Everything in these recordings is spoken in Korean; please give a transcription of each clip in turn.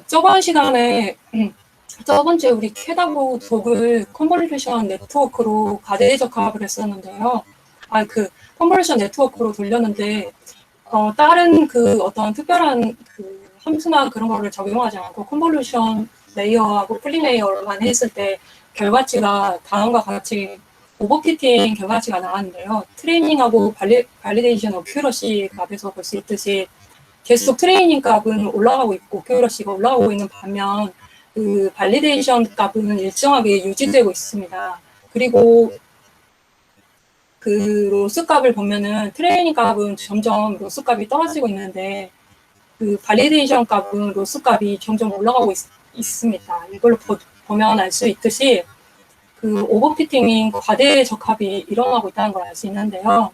저번 시간에, 저번 주에 우리 캐다고 독을 컨볼루션 네트워크로 가대 적합을 했었는데요. 컨볼루션 네트워크로 돌렸는데, 다른 어떤 특별한 함수나 그런 거를 적용하지 않고 컨볼루션 레이어하고 플리 레이어만 했을 때 결과치가 다음과 같이 오버피팅 결과치가 나왔는데요. 트레이닝하고 발리데이션 어큐러시 값에서 볼 수 있듯이 계속 트레이닝 값은 올라가고 있고 어큐러시가 올라가고 있는 반면 발리데이션 값은 일정하게 유지되고 있습니다. 그리고 로스 값을 보면은 트레이닝 값은 점점 로스 값이 떨어지고 있는데 발리데이션 값은 로스 값이 점점 올라가고 있습니다. 이걸로 보면 알 수 있듯이 오버피팅인 과대 적합이 일어나고 있다는 걸 알 수 있는데요.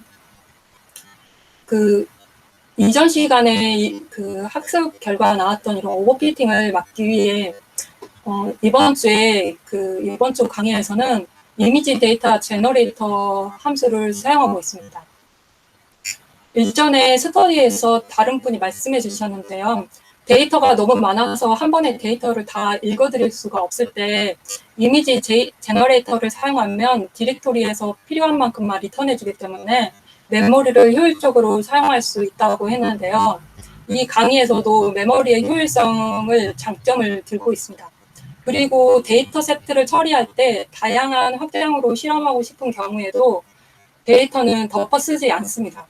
이전 시간에 학습 결과가 나왔던 이런 오버피팅을 막기 위해 이번 주 강의에서는 이미지 데이터 제너레이터 함수를 사용하고 있습니다. 일전에 스터디에서 다른 분이 말씀해 주셨는데요. 데이터가 너무 많아서 한 번에 데이터를 다 읽어드릴 수가 없을 때 이미지 제너레이터를 사용하면 디렉토리에서 필요한 만큼만 리턴해 주기 때문에 메모리를 효율적으로 사용할 수 있다고 했는데요. 이 강의에서도 메모리의 효율성을 장점을 들고 있습니다. 그리고 데이터 세트를 처리할 때 다양한 확장으로 실험하고 싶은 경우에도 데이터는 덮어 쓰지 않습니다.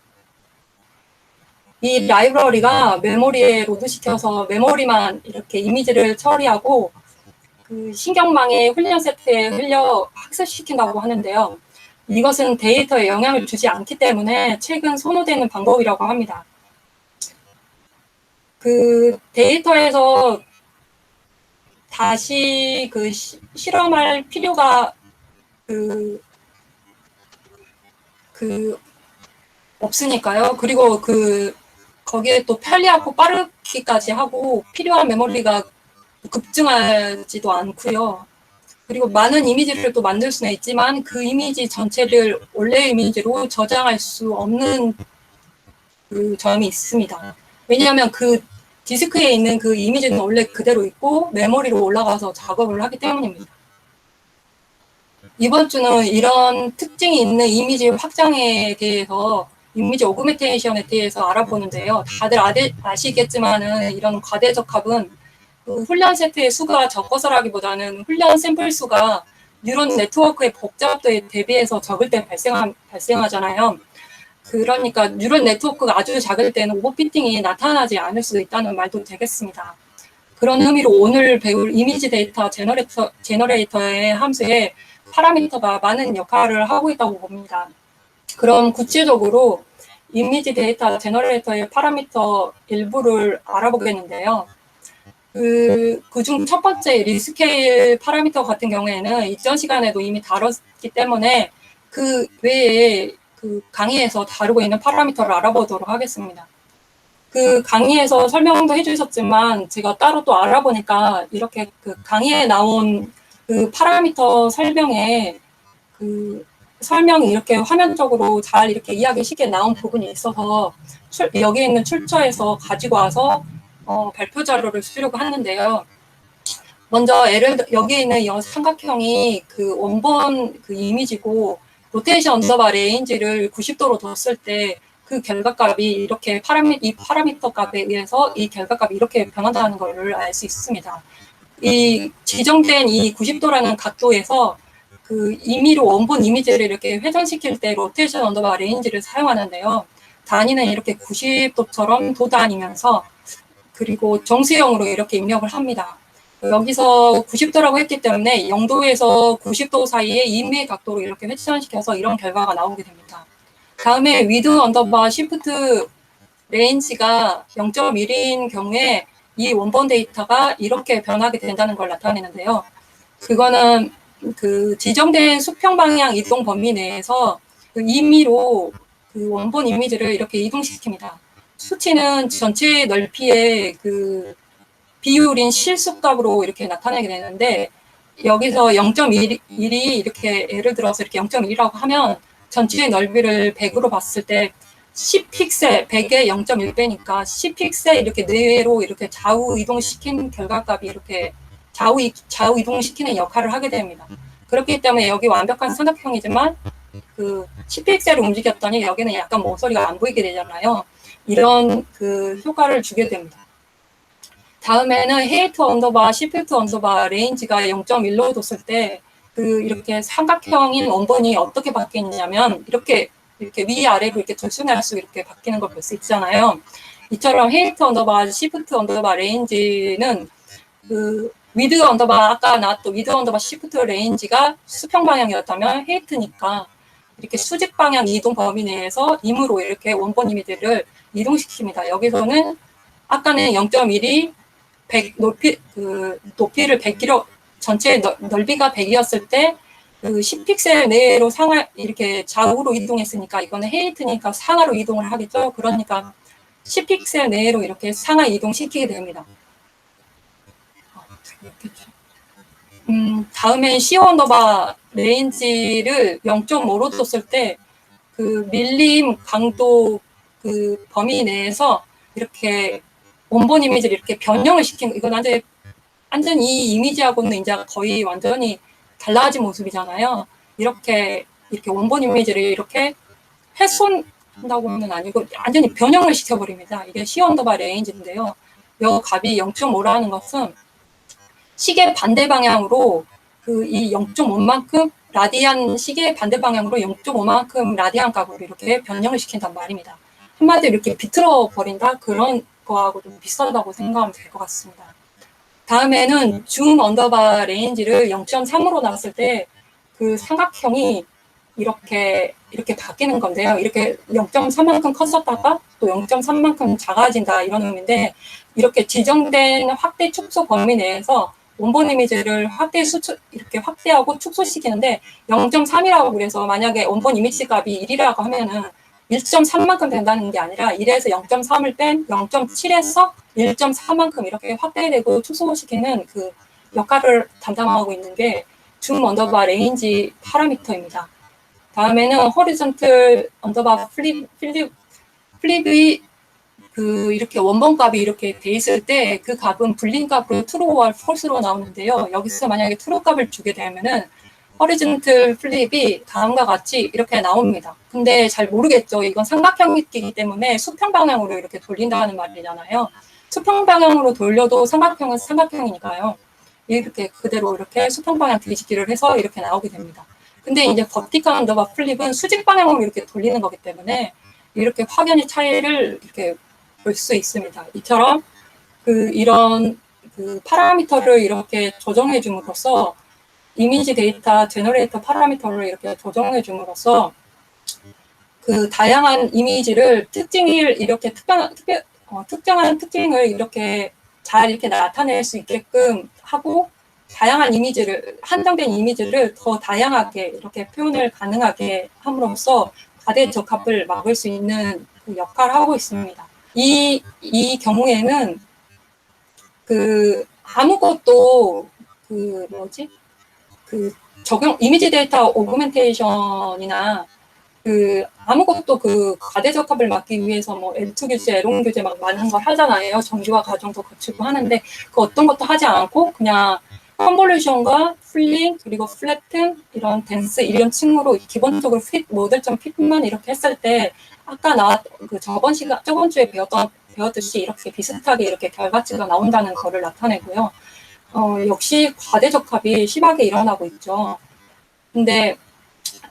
이 라이브러리가 메모리에 로드시켜서 메모리만 이렇게 이미지를 처리하고 신경망의 훈련 세트에 흘려 학습시킨다고 하는데요. 이것은 데이터에 영향을 주지 않기 때문에 최근 선호되는 방법이라고 합니다. 데이터에서 다시 실험할 필요가 없으니까요. 그리고 거기에 또 편리하고 빠르기까지 하고 필요한 메모리가 급증하지도 않고요. 그리고 많은 이미지를 또 만들 수는 있지만 그 이미지 전체를 원래 이미지로 저장할 수 없는 점이 있습니다. 왜냐하면 디스크에 있는 이미지는 원래 그대로 있고 메모리로 올라가서 작업을 하기 때문입니다. 이번 주는 이런 특징이 있는 이미지 확장에 대해서 이미지 오그멘테이션에 대해서 알아보는데요. 다들 아시겠지만은 이런 과대적합은 훈련 세트의 수가 적어서라기보다는 훈련 샘플 수가 뉴런 네트워크의 복잡도에 대비해서 적을 때 발생하잖아요. 그러니까 뉴런 네트워크가 아주 작을 때는 오버피팅이 나타나지 않을 수도 있다는 말도 되겠습니다. 그런 의미로 오늘 배울 이미지 데이터 제너레이터의 함수에 파라미터가 많은 역할을 하고 있다고 봅니다. 그럼 구체적으로 이미지 데이터 제너레이터의 파라미터 일부를 알아보겠는데요. 그중 첫 번째 리스케일 파라미터 같은 경우에는 이전 시간에도 이미 다뤘기 때문에 그 외에 강의에서 다루고 있는 파라미터를 알아보도록 하겠습니다. 강의에서 설명도 해주셨지만 제가 따로 또 알아보니까 이렇게 강의에 나온 파라미터 설명에 설명이 이렇게 화면적으로 잘 이렇게 이해하기 쉽게 나온 부분이 있어서 여기 있는 출처에서 가지고 와서 발표 자료를 쓰려고 하는데요. 먼저 여기 있는 이 삼각형이 원본 이미지고 로테이션 언더바 레인지를 90도로 뒀을 때 결과값이 이렇게 이 파라미터 값에 의해서 이 결과값이 이렇게 변한다는 것을 알 수 있습니다. 이 지정된 이 90도라는 각도에서 임의로 원본 이미지를 이렇게 회전시킬 때 로테이션 언더바 레인지를 사용하는데요. 단위는 이렇게 90도처럼 도다니면서 그리고 정수형으로 이렇게 입력을 합니다. 여기서 90도라고 했기 때문에 0도에서 90도 사이에 임의 각도로 이렇게 회전시켜서 이런 결과가 나오게 됩니다. 다음에 위드 언더바 시프트 레인지가 0.1인 경우에 이 원본 데이터가 이렇게 변하게 된다는 걸 나타내는데요. 그거는 지정된 수평 방향 이동 범위 내에서 임의로 원본 이미지를 이렇게 이동시킵니다. 수치는 전체 넓이의 비율인 실수값으로 이렇게 나타내게 되는데 여기서 0.1이 이렇게 예를 들어서 이렇게 0.1이라고 하면 전체의 넓이를 100으로 봤을 때 10픽셀 100에 0.1배니까 10픽셀 이렇게 내로 이렇게 좌우 이동시킨 결과값이 이렇게 좌우 이동시키는 역할을 하게 됩니다. 그렇기 때문에 여기 완벽한 삼각형이지만 그 10픽셀을 움직였더니 여기는 약간 모서리가 안 보이게 되잖아요. 이런 그 효과를 주게 됩니다. 다음에는 헤이트 언더바, 시프트 언더바 레인지가 0.1로 뒀을 때 그 이렇게 삼각형인 원본이 어떻게 바뀌냐면 이렇게 위아래로 이렇게 들쑥날쑥 이렇게 바뀌는 걸 볼 수 있잖아요. 이처럼 헤이트 언더바, 시프트 언더바 레인지는 그 위드 언더바 아까 나왔던 위드 언더바 시프트 레인지가 수평 방향이었다면 헤이트니까 이렇게 수직 방향 이동 범위 내에서 임으로 이렇게 원본 이미지를 이동시킵니다. 여기서는 아까는 0.1이 100 높이를 100km 전체 넓이가 100이었을 때 그 10픽셀 내로 이렇게 좌우로 이동했으니까 이거는 헤이트니까 상하로 이동을 하겠죠. 그러니까 10픽셀 내로 이렇게 상하 이동시키게 됩니다. 다음에 C 언더바 레인지를 0.5로 뒀을 때 그 밀림 강도 그 범위 내에서 이렇게 원본 이미지를 이렇게 변형을 시킨, 이건 완전 이 이미지하고는 이제 거의 완전히 달라진 모습이잖아요. 이렇게 원본 이미지를 이렇게 훼손한다고는 아니고 완전히 변형을 시켜버립니다. 이게 C 언더바 레인지인데요. 이 값이 0.5라는 것은 시계 반대 방향으로 그 이 0.5만큼 라디안 시계 반대 방향으로 0.5만큼 라디안 값으로 이렇게 변형을 시킨단 말입니다. 한마디로 이렇게 비틀어 버린다 그런 거하고 좀 비슷하다고 생각하면 될 것 같습니다. 다음에는 줌 언더바 레인지를 0.3으로 나왔을 때 그 삼각형이 이렇게 바뀌는 건데요. 이렇게 0.3만큼 컸었다가 또 0.3만큼 작아진다 이런 의미인데 이렇게 지정된 확대 축소 범위 내에서 원본 이미지를 이렇게 확대하고 축소시키는데 0.3이라고 그래서 만약에 원본 이미지 값이 1이라고 하면은 1.3만큼 된다는 게 아니라 1에서 0.3을 뺀 0.7에서 1.4만큼 이렇게 확대되고 축소시키는 그 역할을 담당하고 있는 게 줌 언더바 레인지 파라미터입니다. 다음에는 호리존털 언더바 플립이 그 이렇게 원본 값이 이렇게 돼 있을 때 그 값은 불린 값으로 true와 false로 나오는데요. 여기서 만약에 true 값을 주게 되면은 호리존털 플립이 다음과 같이 이렇게 나옵니다. 근데 잘 모르겠죠. 이건 삼각형이기 때문에 수평 방향으로 이렇게 돌린다는 말이잖아요. 수평 방향으로 돌려도 삼각형은 삼각형이니까요. 이렇게 그대로 이렇게 수평 방향 뒤집기를 해서 이렇게 나오게 됩니다. 근데 이제 버티컬 언더바 플립은 수직 방향으로 이렇게 돌리는 거기 때문에 이렇게 확연히 차이를 이렇게 볼 수 있습니다. 이처럼 이런 파라미터를 이렇게 조정해 줌으로써 이미지 데이터 제너레이터 파라미터를 이렇게 조정해 줌으로써 그 다양한 이미지를 특징을 이렇게 특정한 특징을 이렇게 잘 이렇게 나타낼 수 있게끔 하고 다양한 이미지를 한정된 이미지를 더 다양하게 이렇게 표현을 가능하게 함으로써 과대적합을 막을 수 있는 그 역할을 하고 있습니다. 이 경우에는 아무것도 이미지 데이터 오그멘테이션이나 아무것도 과대적합을 막기 위해서 뭐 L2 교재, L1 교재 막 많은 걸 하잖아요. 정규화 과정도 거치고 하는데 어떤 것도 하지 않고 그냥 컨볼루션과 풀링 그리고 플래튼 이런 댄스 이런 층으로 기본적으로 모델점 핏만 이렇게 했을 때 아까 저번 주에 배웠듯이 이렇게 비슷하게 이렇게 결과치가 나온다는 거를 나타내고요. 역시 과대적합이 심하게 일어나고 있죠. 근데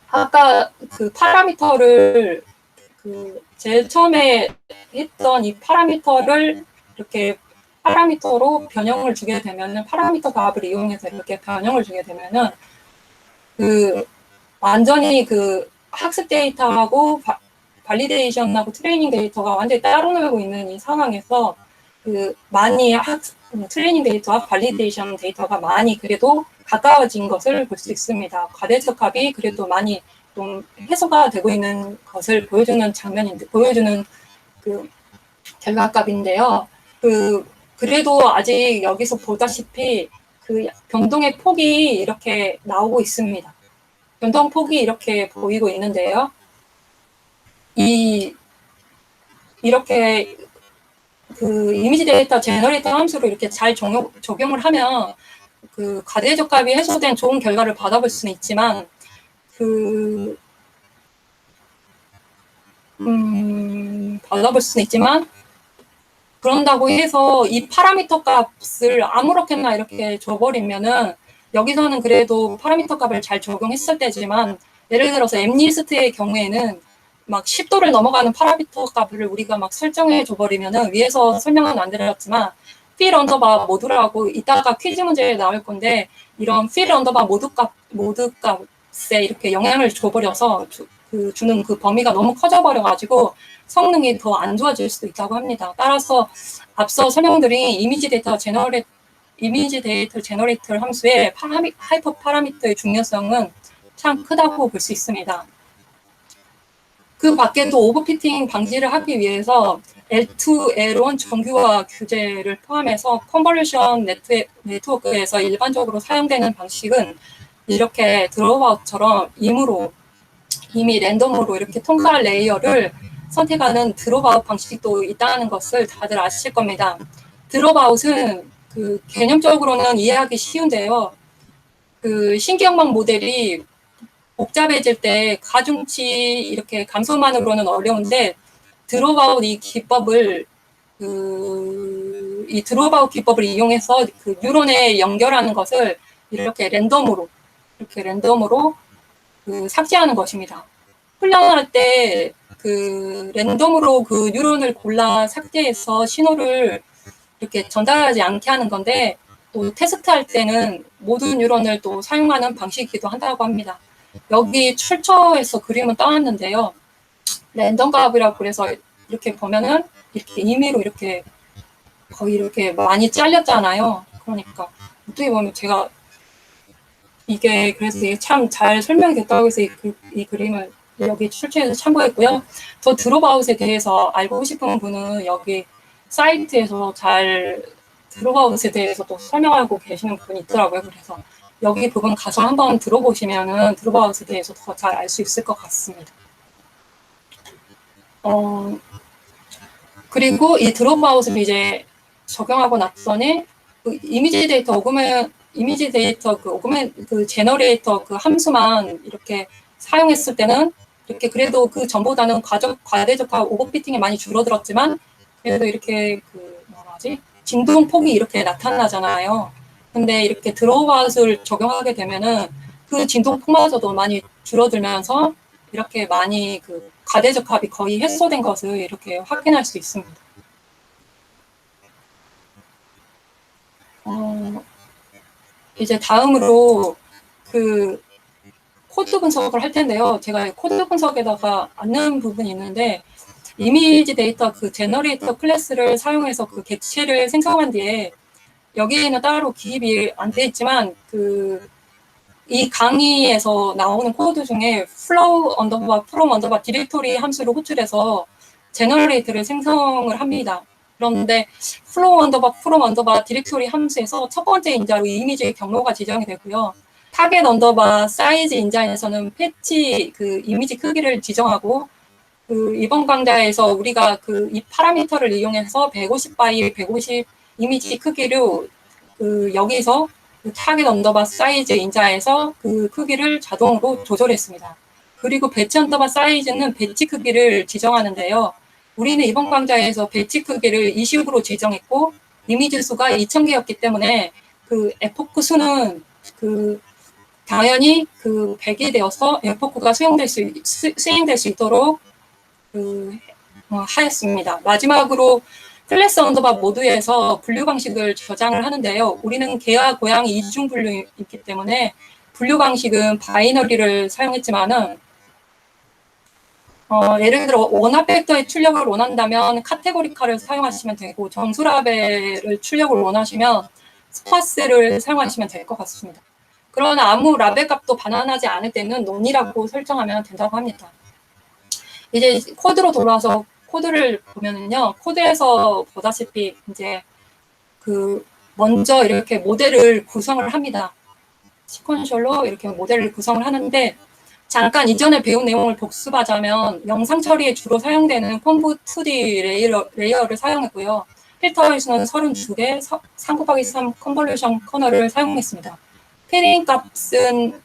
아까 파라미터를 제일 처음에 했던 이 파라미터를 이렇게 파라미터로 변형을 주게 되면은 파라미터 값을 이용해서 이렇게 변형을 주게 되면은 완전히 학습 데이터하고 발리데이션하고 트레이닝 데이터가 완전히 따로 놀고 있는 이 상황에서 많이 트레이닝 데이터와 발리데이션 데이터가 많이 그래도 가까워진 것을 볼 수 있습니다. 과대적합이 그래도 많이 좀 해소가 되고 있는 것을 보여주는 결과값인데요. 그래도 아직 여기서 보다시피 변동의 폭이 이렇게 나오고 있습니다. 변동 폭이 이렇게 보이고 있는데요. 이렇게 그 이미지 데이터 제너레이터 함수로 이렇게 잘 적용을 하면 그 과대적합이 해소된 좋은 결과를 받아볼 수는 있지만 받아볼 수는 있지만 그런다고 해서 이 파라미터 값을 아무렇게나 이렇게 줘버리면은 여기서는 그래도 파라미터 값을 잘 적용했을 때지만 예를 들어서 엠리스트의 경우에는 막 10도를 넘어가는 파라미터 값을 우리가 막 설정해 줘버리면은 위에서 설명은 안 드렸지만 필 언더바 모드라고 이따가 퀴즈 문제에 나올 건데 이런 필 언더바 모드 값에 이렇게 영향을 줘버려서 주는 그 범위가 너무 커져버려가지고 성능이 더 안 좋아질 수도 있다고 합니다. 따라서 앞서 설명드린 이미지 데이터 제너레이터 함수의 하이퍼 파라미터의 중요성은 참 크다고 볼 수 있습니다. 그 밖에도 오버피팅 방지를 하기 위해서 L2, L1 정규화 규제를 포함해서 컨볼루션 네트워크에서 일반적으로 사용되는 방식은 이렇게 드롭아웃처럼 이미 랜덤으로 이렇게 통과할 레이어를 선택하는 드롭아웃 방식도 있다는 것을 다들 아실 겁니다. 드롭아웃은 그 개념적으로는 이해하기 쉬운데요. 그 신기억망 모델이 복잡해질 때 가중치 이렇게 감소만으로는 어려운데 드롭아웃 이 드롭아웃 기법을 이용해서 그 뉴런에 연결하는 것을 이렇게 랜덤으로 그 삭제하는 것입니다. 훈련할 때 그 랜덤으로 그 뉴런을 골라 삭제해서 신호를 이렇게 전달하지 않게 하는 건데 또 테스트할 때는 모든 뉴런을 또 사용하는 방식이기도 한다고 합니다. 여기 출처에서 그림은 떠났는데요. 랜덤 값이라고 그래서 이렇게 보면은 이렇게 임의로 이렇게 거의 이렇게 많이 잘렸잖아요. 그러니까 어떻게 보면 제가 이게 그래서 이게 참 잘 설명이 됐다고 해서 이 그림을 여기 출처에서 참고했고요. 더 드롭아웃에 대해서 알고 싶은 분은 여기 사이트에서 잘 드롭아웃에 대해서 또 설명하고 계시는 분이 있더라고요. 그래서 여기 부분 가서 한번 들어보시면은 드롭아웃에 대해서 더 잘 알 수 있을 것 같습니다. 그리고 이 드롭아웃을 이제 적용하고 났더니 그 이미지 데이터 그 제너레이터 그 함수만 이렇게 사용했을 때는 이렇게 그래도 그 전보다는 과대적합 오버피팅이 많이 줄어들었지만 그래도 이렇게 진동 폭이 이렇게 나타나잖아요. 근데 이렇게 드롭아웃을 적용하게 되면은 그 진동 폭마저도 많이 줄어들면서 이렇게 많이 그 과대적합이 거의 해소된 것을 이렇게 확인할 수 있습니다. 이제 다음으로 그 코드 분석을 할 텐데요. 제가 코드 분석에다가 안 넣은 부분이 있는데 이미지 데이터 그 제너레이터 클래스를 사용해서 그 객체를 생성한 뒤에 여기에는 따로 기입이 안 돼 있지만 이 강의에서 나오는 코드 중에 flow 언더바 from 언더바 디렉토리 함수를 호출해서 제너레이터를 생성을 합니다. 그런데 flow 언더바 from 언더바 디렉토리 함수에서 첫 번째 인자로 이미지의 경로가 지정이 되고요. 타겟 언더바 사이즈 인자에서는 패치 그 이미지 크기를 지정하고 이번 강좌에서 우리가 이 파라미터를 이용해서 150 by 150 이미지 크기로 여기서 타겟 언더바 사이즈 인자에서 그 크기를 자동으로 조절했습니다. 그리고 배치 언더바 사이즈는 배치 크기를 지정하는데요. 우리는 이번 강좌에서 배치 크기를 20으로 지정했고 이미지 수가 2000개였기 때문에 그 에포크 수는 당연히 100이 되어서 에포크가 수행될 수 있도록 하였습니다. 마지막으로 클래스 언더바 모드에서 분류 방식을 저장을 하는데요. 우리는 개와 고양이 이중 분류이기 때문에 분류 방식은 바이너리를 사용했지만은 예를 들어 원화 팩터의 출력을 원한다면 카테고리카를 사용하시면 되고 정수 라벨을 출력을 원하시면 스파스를 사용하시면 될 것 같습니다. 그러나 아무 라벨 값도 반환하지 않을 때는 논이라고 설정하면 된다고 합니다. 이제 코드로 돌아와서 코드를 보면은요, 코드에서 보다시피 이제 먼저 이렇게 모델을 구성을 합니다. 시퀀셜로 이렇게 모델을 구성을 하는데 잠깐 이전에 배운 내용을 복습하자면 영상 처리에 주로 사용되는 폼부 2D 레이어를 사용했고요. 필터에서는 32개 3곱하기3 컨볼루션 커널을 사용했습니다. 패딩 값은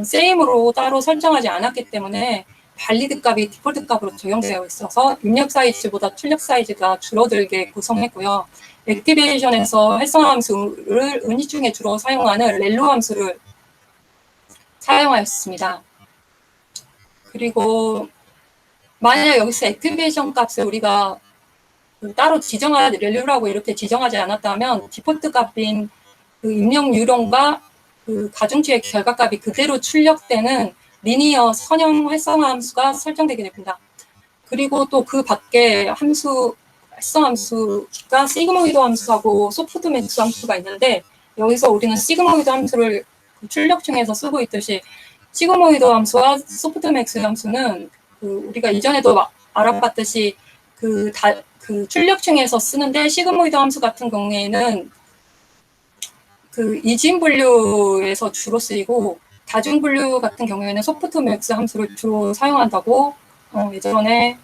세임으로 따로 설정하지 않았기 때문에 발리드 값이 디폴트 값으로 적용되어 있어서 입력 사이즈보다 출력 사이즈가 줄어들게 구성했고요. 액티베이션에서 활성화 함수를 은희 중에 주로 사용하는 렐로 함수를 사용하였습니다. 그리고 만약 여기서 액티베이션 값을 우리가 따로 렐로라고 이렇게 지정하지 않았다면 디폴트 값인 그 입력 유령과 그 가중치의 결과값이 그대로 출력되는 리니어 선형 활성화 함수가 설정되게 됩니다. 그리고 또 그 밖에 활성화 함수가 시그모이드 함수하고 소프트맥스 함수가 있는데 여기서 우리는 시그모이드 함수를 출력층에서 쓰고 있듯이 시그모이드 함수와 소프트맥스 함수는 우리가 이전에도 알아봤듯이 그 출력층에서 쓰는데 시그모이드 함수 같은 경우에는 그 이진 분류에서 주로 쓰이고 다중 분류 같은 경우에는 소프트맥스 함수를 주로 사용한다고 예전에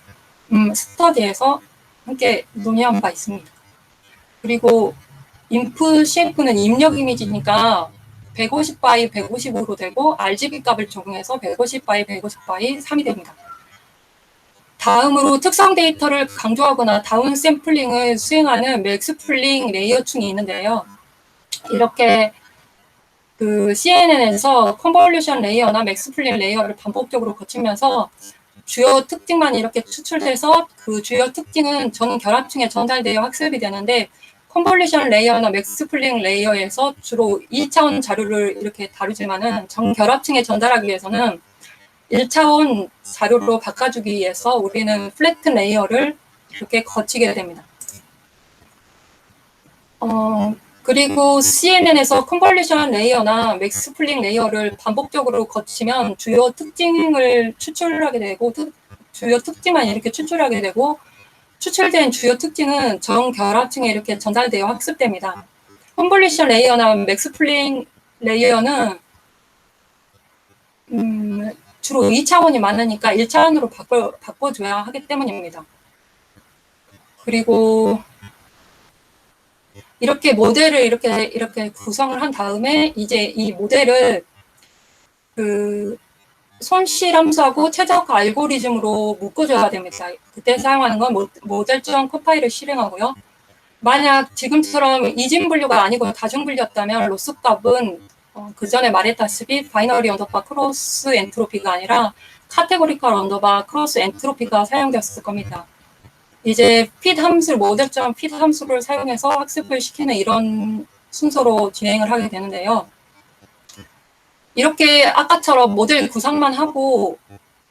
스터디에서 함께 논의한 바 있습니다. 그리고 인풋 CF는 입력 이미지니까 150 x 150으로 되고 RGB 값을 적용해서 150 x 150 x 3이 됩니다. 다음으로 특성 데이터를 강조하거나 다운 샘플링을 수행하는 맥스플링 레이어층이 있는데요. 이렇게 그 CNN에서 컨볼루션 레이어나 맥스플링 레이어를 반복적으로 거치면서 주요 특징만 이렇게 추출돼서 그 주요 특징은 전 결합층에 전달되어 학습이 되는데 컨볼루션 레이어나 맥스플링 레이어에서 주로 2차원 자료를 이렇게 다루지만은 전 결합층에 전달하기 위해서는 1차원 자료로 바꿔주기 위해서 우리는 플래튼 레이어를 이렇게 거치게 됩니다. 그리고 CNN에서 컨볼루션 레이어나 맥스플링 레이어를 반복적으로 거치면 주요 특징을 추출하게 되고 주요 특징만 이렇게 추출하게 되고 추출된 주요 특징은 전 결합층에 이렇게 전달되어 학습됩니다. 컨볼루션 레이어나 맥스플링 레이어는 주로 2차원이 많으니까 1차원으로 바꿔줘야 하기 때문입니다. 그리고 이렇게 모델을 이렇게 구성을 한 다음에 이제 이 모델을 그 손실 함수하고 최적화 알고리즘으로 묶어줘야 됩니다. 그때 사용하는 건 모델.컴파일을 컴파일을 실행하고요. 만약 지금처럼 이진 분류가 아니고 다중 분류였다면 로스 값은 그 전에 말했다시피 바이너리 언더바 크로스 엔트로피가 아니라 카테고리컬 언더바 크로스 엔트로피가 사용되었을 겁니다. 이제 fit 함수, 모델.fit 함수를 사용해서 학습을 시키는 이런 순서로 진행을 하게 되는데요. 이렇게 아까처럼 모델 구상만 하고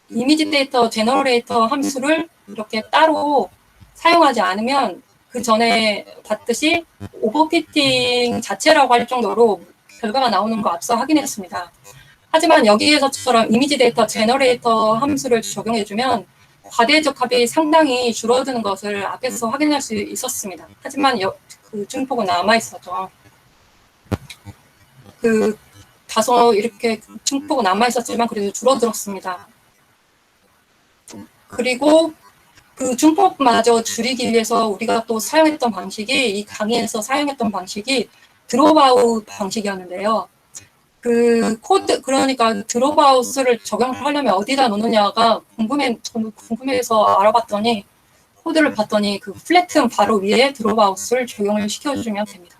이미지 데이터 제너레이터 함수를 이렇게 따로 사용하지 않으면 그 전에 봤듯이 오버피팅 자체라고 할 정도로 결과가 나오는 거 앞서 확인했습니다. 하지만 여기에서처럼 이미지 데이터 제너레이터 함수를 적용해주면 과대적합이 상당히 줄어드는 것을 앞에서 확인할 수 있었습니다. 하지만 그 증폭은 남아있었죠. 다소 이렇게 증폭은 남아있었지만 그래도 줄어들었습니다. 그리고 그 증폭마저 줄이기 위해서 우리가 또 사용했던 방식이 이 강의에서 사용했던 방식이 드롭아웃 방식이었는데요. 그러니까 드롭아웃을 적용하려면 어디다 놓느냐가 궁금해서 알아봤더니 코드를 봤더니 그 플래튼 바로 위에 드롭아웃을 적용을 시켜주면 됩니다.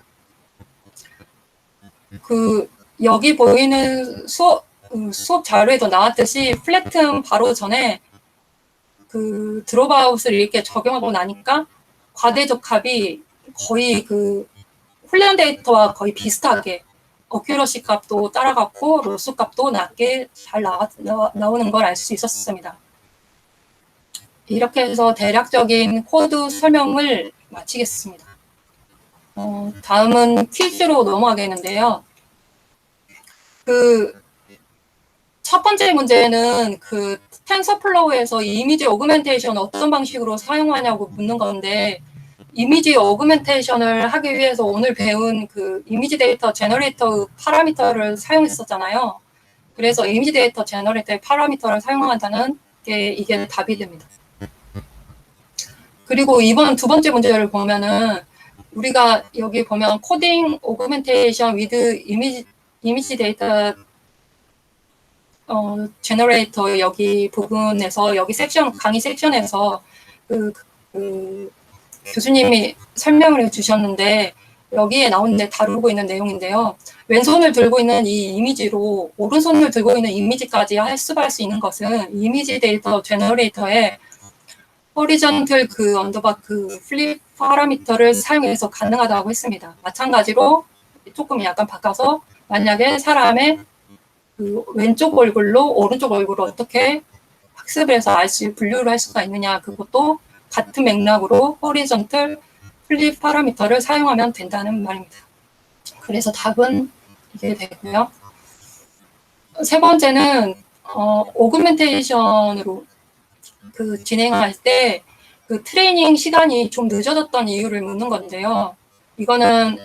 여기 보이는 수업 자료에도 나왔듯이 플래튼 바로 전에 그 드롭아웃을 이렇게 적용하고 나니까 과대적합이 거의 그 훈련 데이터와 거의 비슷하게 어큐러시 값도 따라갔고 로스 값도 낮게 잘 나오는 걸 알 수 있었습니다. 이렇게 해서 대략적인 코드 설명을 마치겠습니다. 다음은 퀴즈로 넘어가겠는데요. 첫 번째 문제는 텐서플로우에서 이미지 오그멘테이션 어떤 방식으로 사용하냐고 묻는 건데 이미지 오그멘테이션을 하기 위해서 오늘 배운 그 이미지 데이터 제너레이터 파라미터를 사용했었잖아요. 그래서 이미지 데이터 제너레이터의 파라미터를 사용한다는 게 이게 답이 됩니다. 그리고 이번 두 번째 문제를 보면은 우리가 여기 보면 코딩 오그멘테이션 위드 이미지 데이터 제너레이터 여기 부분에서 여기 섹션 강의 섹션에서 그 교수님이 설명을 해주셨는데 여기에 나오는데 다루고 있는 내용인데요. 왼손을 들고 있는 이 이미지로 오른손을 들고 있는 이미지까지 수반할 수 있는 것은 이미지 데이터 제너레이터의 호리전틀 언더바 플립 파라미터를 사용해서 가능하다고 했습니다. 마찬가지로 조금 약간 바꿔서 만약에 사람의 왼쪽 얼굴로 오른쪽 얼굴을 어떻게 학습을 해서 분류를 할 수가 있느냐, 그것도 같은 맥락으로 호리전틀 플립 파라미터를 사용하면 된다는 말입니다. 그래서 답은 이게 되고요. 세 번째는 오그멘테이션으로 진행할 때 트레이닝 시간이 좀 늦어졌던 이유를 묻는 건데요. 이거는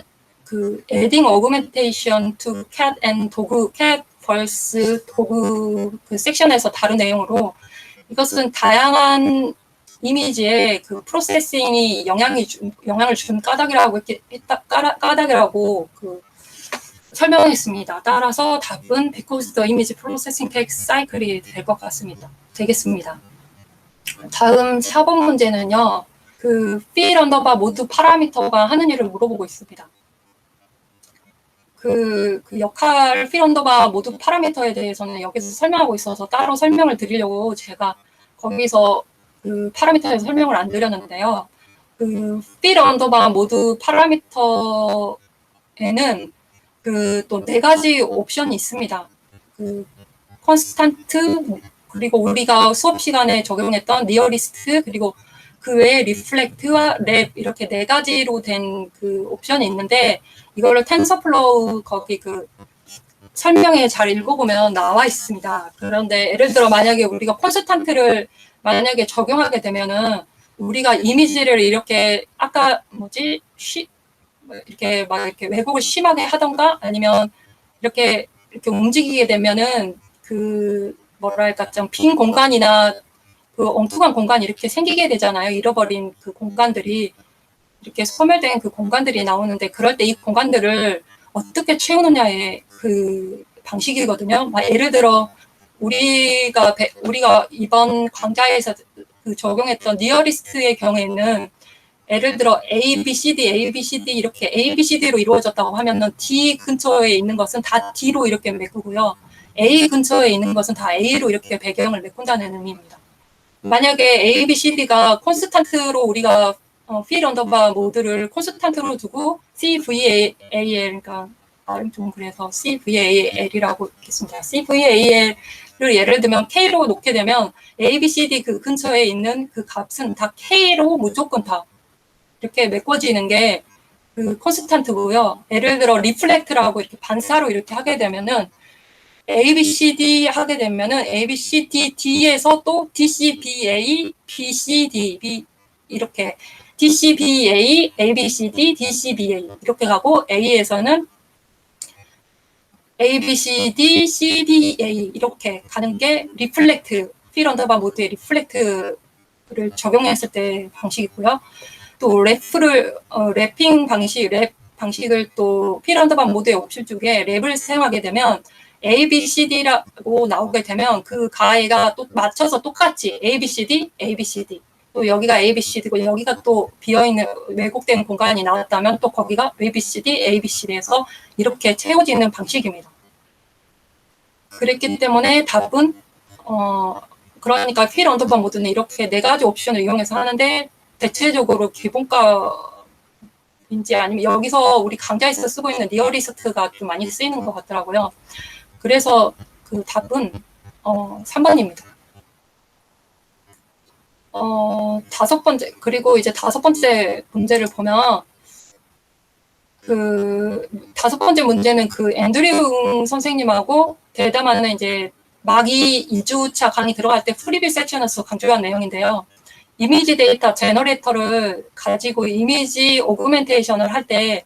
adding augmentation to cat and dog, cat vs dog 섹션에서 다룬 내용으로 이것은 다양한 이미지에 프로세싱이 영향을 준 까닭이라고 설명했습니다. 따라서 답은 because the image processing takes cycle이 될 것 같습니다. 되겠습니다. 다음 4번 문제는요. field 언더바 모드 파라미터가 하는 일을 물어보고 있습니다. 역할 field 언더바 모드 파라미터에 대해서는 여기서 설명하고 있어서 따로 설명을 드리려고 제가 거기서 파라미터에서 설명을 안 드렸는데요. field 언더바 모드 파라미터에는 또 4가지 옵션이 있습니다. 컨스탄트, 그리고 우리가 수업 시간에 적용했던 니어리스트, 그리고 그 외에 리플렉트와 랩, 이렇게 4가지로 된 옵션이 있는데 이거를 텐서플로우 거기 설명에 잘 읽어보면 나와 있습니다. 그런데 예를 들어 만약에 우리가 콘스탄트를 만약에 적용하게 되면은 우리가 이미지를 이렇게 아까 이렇게 왜곡을 심하게 하던가 아니면 이렇게 움직이게 되면은 뭐랄까 좀 빈 공간이나 엉뚱한 공간이 이렇게 생기게 되잖아요. 잃어버린 공간들이 이렇게 소멸된 공간들이 나오는데 그럴 때 이 공간들을 어떻게 채우느냐의 방식이거든요. 예를 들어 우리가 이번 강좌에서 적용했던 니어리스트의 경우에는 예를 들어 A, B, C, D, A, B, C, D 이렇게 A, B, C, D로 이루어졌다고 하면은 D 근처에 있는 것은 다 D로 이렇게 메꾸고요. A 근처에 있는 것은 다 A로 이렇게 배경을 메꾼다는 의미입니다. 만약에 A, B, C, D가 콘스탄트로 우리가 field 언더바 모드를 콘스탄트로 두고 CVAL, 그러니까 발음 좀 그래서 CVAL이라고 읽겠습니다. CVAL을 예를 들면 K로 놓게 되면 A, B, C, D 근처에 있는 값은 다 K로 무조건 다 이렇게 메꿔지는 게 콘스탄트고요. 예를 들어 리플렉트라고 이렇게 반사로 이렇게 하게 되면은 A, B, C, D 하게 되면은 A, B, C, D, D에서 또 D, C, B, A, B, C, D, B 이렇게 D, C, B, A, A, B, C, D, D, C, B, A 이렇게 가고 A에서는 A, B, C, D, C, B, A 이렇게 가는 게 리플렉트, field 언더바 모드의 리플렉트를 적용했을 때 방식이고요. 또 랩핑 방식을 또 field 언더바 모드의 옵션 중에 랩을 사용하게 되면 A, B, C, D라고 나오게 되면 가해가 또 맞춰서 똑같이 A, B, C, D, A, B, C, D 또 여기가 A, B, C, D고 여기가 또 비어있는 왜곡된 공간이 나왔다면 또 거기가 A, B, C, D, A, B, C, D에서 이렇게 채워지는 방식입니다. 그랬기 때문에 답은 그러니까 field 언더바 모드는 이렇게 4가지 옵션을 이용해서 하는데 대체적으로 기본값인지 아니면 여기서 우리 강좌에서 쓰고 있는 니어리스트가 좀 많이 쓰이는 것 같더라고요. 그래서 답은 3번입니다. 그리고 이제 5번째 문제를 보면 5번째 문제는 앤드류 선생님하고 대담하는 이제 마기 2주차 강의 들어갈 때 프리뷰 섹션에서 강조한 내용인데요. 이미지 데이터 제너레이터를 가지고 이미지 오그멘테이션을 할 때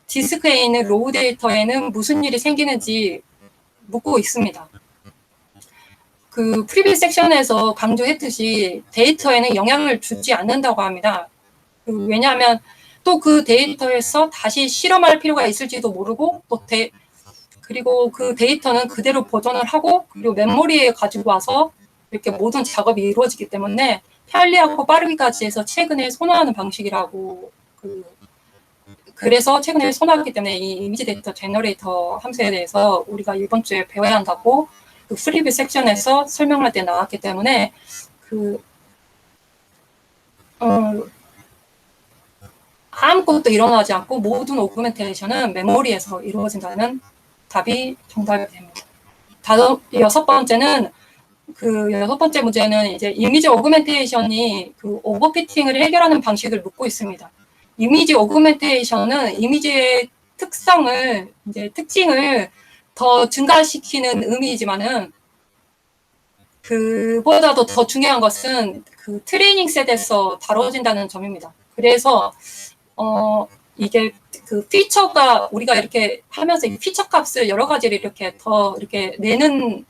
디스크에 있는 로우 데이터에는 무슨 일이 생기는지 묻고 있습니다. 그 프리뷰 섹션에서 강조했듯이 데이터에는 영향을 주지 않는다고 합니다. 왜냐하면 또 그 데이터에서 다시 실험할 필요가 있을지도 모르고 그리고 그 데이터는 그대로 보존을 하고 그리고 메모리에 가지고 와서 이렇게 모든 작업이 이루어지기 때문에 편리하고 빠르기까지 해서 최근에 선호하는 방식이라고 그래서 최근에 선호하기 때문에 이 이미지 데이터 제너레이터 함수에 대해서 우리가 이번 주에 배워야 한다고 그 프리뷰 섹션에서 설명할 때 나왔기 때문에 아무것도 일어나지 않고 모든 오그멘테이션은 메모리에서 이루어진다는 답이 정답이 됩니다. 여섯 번째 문제는 이제 이미지 오그멘테이션이 그 오버피팅을 해결하는 방식을 묻고 있습니다. 이미지 오그멘테이션은 이미지의 특징을 더 증가시키는 의미이지만은 그보다도 더 중요한 것은 그 트레이닝 셋에서 다뤄진다는 점입니다. 그래서 이게 그 피처가 우리가 이렇게 하면서 이 피처 값을 여러 가지를 이렇게 더 이렇게 내는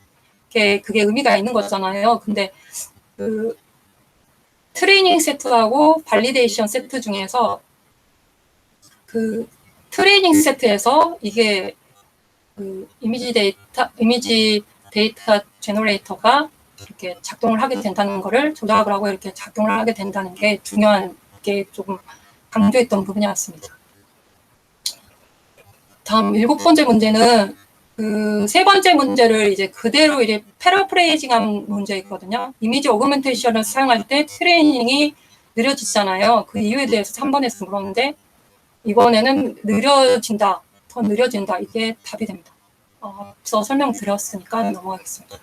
게 그게 의미가 있는 거잖아요. 근데 그 트레이닝 세트하고 발리데이션 세트 중에서 그 트레이닝 세트에서 이게 그 이미지 데이터 제너레이터가 이렇게 작동을 하게 된다는 거를 조작을 하고 이렇게 작동을 하게 된다는 게 중요한 게 조금 강조했던 부분이었습니다. 다음 7번째 문제는 그 3번째 문제를 이제 그대로 이제 패러프레이징한 문제있거든요. 이미지 오그멘테이션을 사용할 때 트레이닝이 느려지잖아요. 그 이유에 대해서 3번에서 물었는데 이번에는 더 느려진다. 이게 답이 됩니다. 앞서 설명드렸으니까 넘어가겠습니다.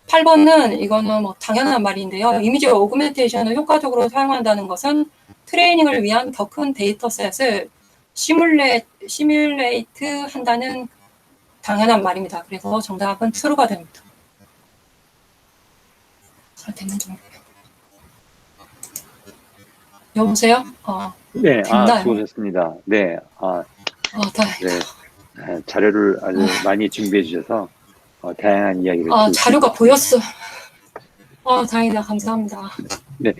8번은 이거는 뭐 당연한 말인데요. 이미지 오그멘테이션을 효과적으로 사용한다는 것은 트레이닝을 위한 더 큰 데이터셋을 시뮬레이트 한다는 당연한 말입니다. 그래서 정답은 true가 됩니다. 잘 됐는지 모르겠어요. 여보세요? 네, 됐나요? 수고하셨습니다. 네, 네, 자료를 아주 많이 준비해 주셔서 다양한 이야기를 자료가 보였어. 다행이다. 감사합니다. 네,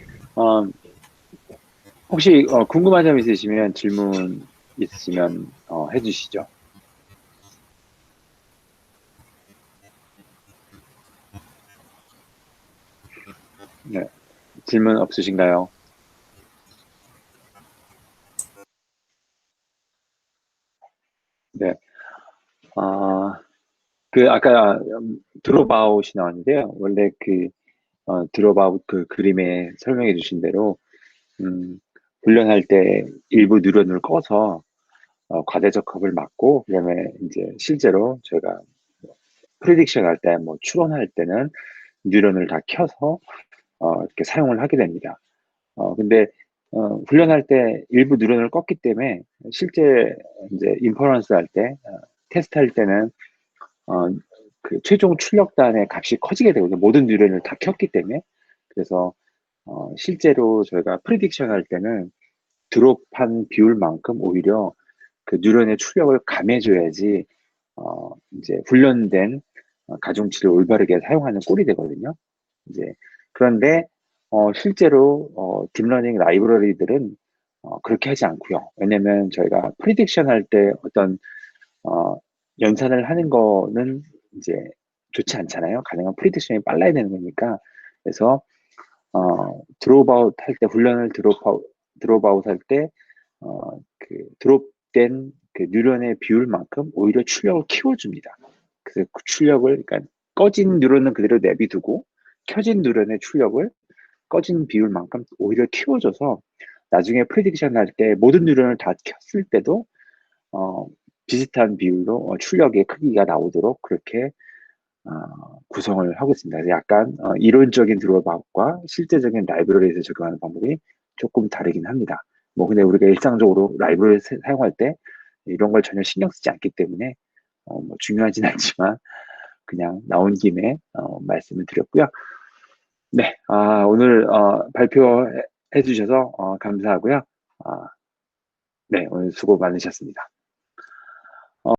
혹시 궁금한 점 있으시면 질문 있으시면 해주시죠. 네, 질문 없으신가요? 네, 아까 드롭아웃이 나왔는데요. 원래 드롭아웃 그 그림에 설명해 주신 대로 훈련할 때 일부 뉴런을 꺼서 과대적 합을 막고 그다음에 이제 실제로 저희가 프리딕션 할 때, 뭐 추론할 때는 뉴런을 다 켜서 이렇게 사용을 하게 됩니다. 근데 훈련할 때 일부 뉴런을 껐기 때문에 실제 이제 인퍼런스 할 때, 테스트 할 때는 그 최종 출력단의 값이 커지게 되거든요. 모든 뉴런을 다 켰기 때문에. 그래서 실제로 저희가 프리딕션 할 때는 드롭한 비율만큼 오히려 그 뉴런의 출력을 감해줘야지 이제 훈련된 가중치를 올바르게 사용하는 꼴이 되거든요. 이제 그런데 실제로 딥러닝 라이브러리들은 그렇게 하지 않고요. 왜냐면 저희가 프리딕션 할 때 어떤 연산을 하는 거는 이제 좋지 않잖아요. 가능한 프리딕션이 빨라야 되는 거니까. 그래서 드롭아웃 할 때 훈련을 드롭아웃 할 때 드롭된 그 뉴런의 비율만큼 오히려 출력을 키워줍니다. 그래서 그 출력을, 그러니까 꺼진 뉴런은 그대로 내비두고 켜진 뉴런의 출력을 꺼진 비율만큼 오히려 키워줘서 나중에 프리딕션 할 때 모든 뉴런을 다 켰을 때도 비슷한 비율로 출력의 크기가 나오도록 그렇게 구성을 하고 있습니다. 약간 이론적인 드롭아웃과 실제적인 라이브러리에서 적용하는 방법이 조금 다르긴 합니다. 뭐 근데 우리가 일상적으로 라이브러리 사용할 때 이런 걸 전혀 신경 쓰지 않기 때문에 뭐 중요하진 않지만 그냥 나온 김에 말씀을 드렸고요. 네, 오늘 발표해 주셔서 감사하고요. 네, 오늘 수고 많으셨습니다.